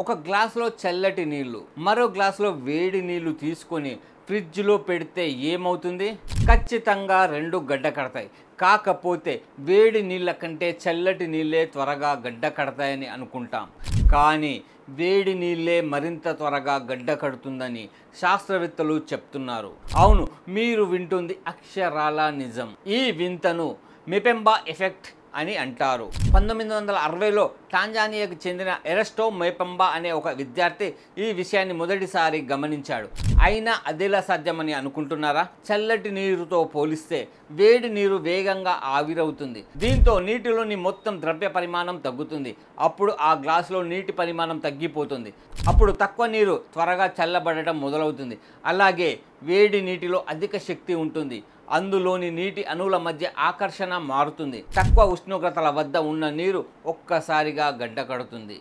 ఒక గ్లాసులో చల్లటి నీళ్లు మరో గ్లాసులో వేడి నీళ్లు తీసుకొని ఫ్రిడ్జ్లో పెడితే ఏమవుతుంది? ఖచ్చితంగా రెండు గడ్డ కడతాయి. కాకపోతే వేడి నీళ్ళ కంటే చల్లటి నీళ్ళే త్వరగా గడ్డ కడతాయని అనుకుంటాం. కానీ వేడి నీళ్ళే మరింత త్వరగా గడ్డ కడుతుందని శాస్త్రవేత్తలు చెప్తున్నారు. అవును, మీరు వింటుంది అక్షరాల నిజం. ఈ వింతను మెపెంబా ఎఫెక్ట్ అని అంటారు. 1960లో టాంజానియాకు చెందిన ఎరస్టో మెపెంబా అనే ఒక విద్యార్థి ఈ విషయాన్ని మొదటిసారి గమనించాడు. అయినా అదెలా సాధ్యమని అనుకుంటున్నారా? చల్లటి నీరుతో పోలిస్తే వేడి నీరు వేగంగా ఆవిరవుతుంది. దీంతో నీటిలోని మొత్తం ద్రవ్య పరిమాణం తగ్గుతుంది. అప్పుడు ఆ గ్లాసులో నీటి పరిమాణం తగ్గిపోతుంది. అప్పుడు తక్కువ నీరు త్వరగా చల్లబడటం మొదలవుతుంది. అలాగే వేడి నీటిలో అధిక శక్తి ఉంటుంది. అందులోని నీటి అణువుల మధ్య ఆకర్షణ మారుతుంది. తక్కువ ఉష్ణోగ్రతల వద్ద ఉన్న నీరు ఒక్కసారిగా గడ్డ కడుతుంది.